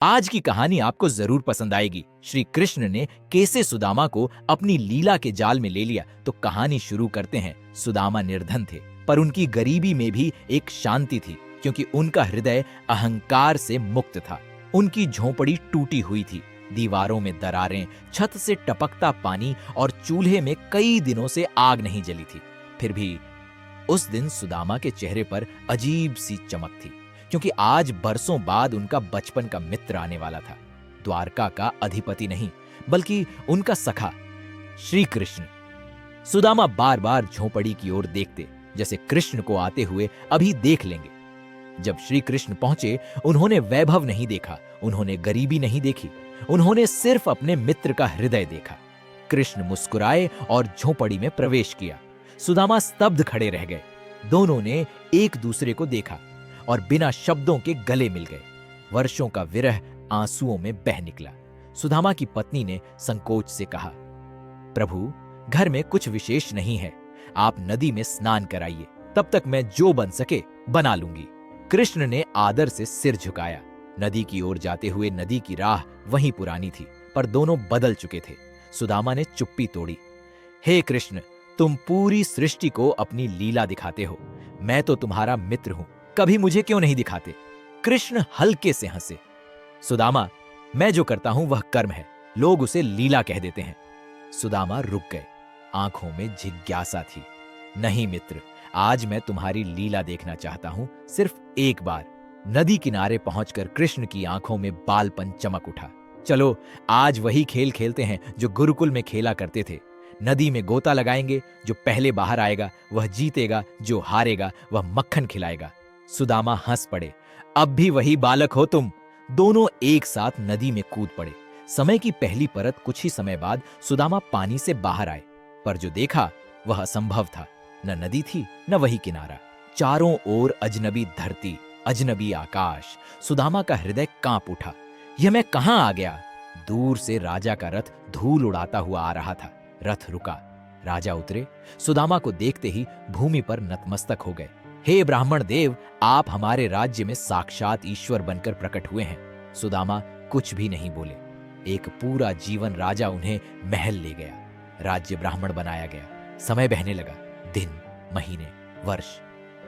आज की कहानी आपको जरूर पसंद आएगी। श्री कृष्ण ने कैसे सुदामा को अपनी लीला के जाल में ले लिया। तो कहानी शुरू करते हैं। सुदामा निर्धन थे, पर उनकी गरीबी में भी एक शांति थी, क्योंकि उनका हृदय अहंकार से मुक्त था। उनकी झोंपड़ी टूटी हुई थी, दीवारों में दरारें, छत से टपकता पानी और चूल्हे में कई दिनों से आग नहीं जली थी। फिर भी उस दिन सुदामा के चेहरे पर अजीब सी चमक थी, क्योंकि आज बरसों बाद उनका बचपन का मित्र आने वाला था। द्वारका का अधिपति नहीं, बल्कि उनका सखा श्री कृष्ण। सुदामा बार बार झोंपड़ी की ओर देखते, जैसे कृष्ण को आते हुए अभी देख लेंगे। जब श्री कृष्ण पहुंचे, उन्होंने वैभव नहीं देखा, उन्होंने गरीबी नहीं देखी, उन्होंने सिर्फ अपने मित्र का हृदय देखा। कृष्ण मुस्कुराए और झोंपड़ी में प्रवेश किया। सुदामा स्तब्ध खड़े रह गए। दोनों ने एक दूसरे को देखा और बिना शब्दों के गले मिल गए। वर्षों का विरह आंसुओं में बह निकला। सुदामा की पत्नी ने संकोच से कहा, प्रभु, घर में कुछ विशेष नहीं है, आप नदी में स्नान कराइए, तब तक मैं जो बन सके बना लूंगी। कृष्ण ने आदर से सिर झुकाया। नदी की ओर जाते हुए नदी की राह वहीं पुरानी थी, पर दोनों बदल चुके थे। सुदामा ने चुप्पी तोड़ी। हे कृष्ण, तुम पूरी सृष्टि को अपनी लीला दिखाते हो, मैं तो तुम्हारा मित्र हूं, कभी मुझे क्यों नहीं दिखाते? कृष्ण हल्के से हंसे। सुदामा, मैं जो करता हूं वह कर्म है, लोग उसे लीला कह देते हैं। सुदामा रुक गए, आंखों में जिज्ञासा थी। नहीं मित्र, आज मैं तुम्हारी लीला देखना चाहता हूं, सिर्फ एक बार। नदी किनारे पहुंचकर कृष्ण की आंखों में बालपन चमक उठा। चलो आज वही खेल खेलते हैं जो गुरुकुल में खेला करते थे। नदी में गोता लगाएंगे, जो पहले बाहर आएगा वह जीतेगा, जो हारेगा वह मक्खन खिलाएगा। सुदामा हंस पड़े। अब भी वही बालक हो तुम। दोनों एक साथ नदी में कूद पड़े। समय की पहली परत कुछ ही समय बाद सुदामा पानी से बाहर आए, पर जो देखा वह असंभव था। न नदी थी, न वही किनारा। चारों ओर अजनबी धरती, अजनबी आकाश। सुदामा का हृदय कांप उठा। यह मैं कहां आ गया? दूर से राजा का रथ धूल उड़ाता हुआ आ रहा था। रथ रुका, राजा उतरे। सुदामा को देखते ही भूमि पर नतमस्तक हो गए। हे ब्राह्मण देव, आप हमारे राज्य में साक्षात ईश्वर बनकर प्रकट हुए हैं। सुदामा कुछ भी नहीं बोले। एक पूरा जीवन राजा उन्हें महल ले गया, राज्य ब्राह्मण बनाया गया। समय बहने लगा, दिन, महीने, वर्ष।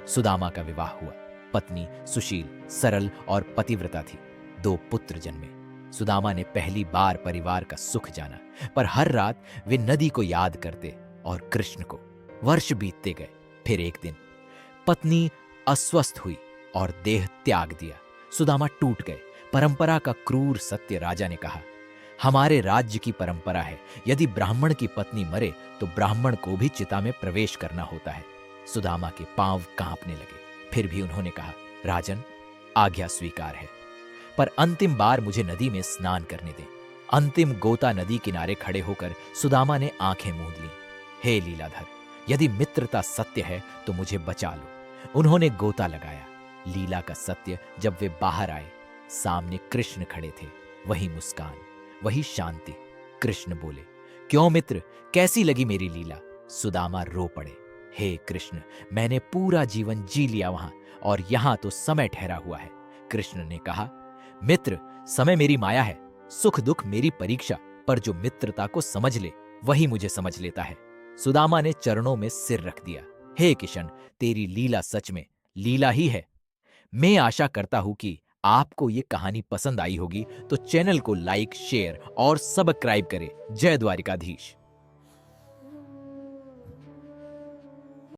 सुदामा का विवाह हुआ। पत्नी सुशील, सरल और पतिव्रता थी। 2 पुत्र जन्मे। सुदामा ने पहली बार परिवार का सुख जाना, पर हर रात वे नदी को याद करते और कृष्ण को। वर्ष बीतते गए। फिर एक दिन पत्नी अस्वस्थ हुई और देह त्याग दिया। सुदामा टूट गए। परंपरा का क्रूर सत्य राजा ने कहा, हमारे राज्य की परंपरा है, यदि ब्राह्मण की पत्नी मरे तो ब्राह्मण को भी चिता में प्रवेश करना होता है। सुदामा के पांव कांपने लगे। फिर भी उन्होंने कहा, राजन, आज्ञा स्वीकार है, पर अंतिम बार मुझे नदी में स्नान करने दें। अंतिम गोता नदी किनारे खड़े होकर सुदामा ने आंखें मूंद लीं। हे लीलाधर, यदि मित्रता सत्य है तो मुझे बचा लो। उन्होंने गोता लगाया। लीला का सत्य जब वे बाहर आए, सामने कृष्ण खड़े थे। वही मुस्कान, वही शांति। कृष्ण बोले, क्यों मित्र, कैसी लगी मेरी लीला? सुदामा रो पड़े। हे कृष्ण, मैंने पूरा जीवन जी लिया वहां, और यहां तो समय ठहरा हुआ है। कृष्ण ने कहा, मित्र, समय मेरी माया है, सुख दुख मेरी परीक्षा, पर जो मित्रता को समझ ले वही मुझे समझ लेता है। सुदामा ने चरणों में सिर रख दिया। हे किशन, तेरी लीला सच में लीला ही है। मैं आशा करता हूं कि आपको ये कहानी पसंद आई होगी, तो चैनल को लाइक, शेयर और सब्सक्राइब करें। जय द्वारिकाधीश।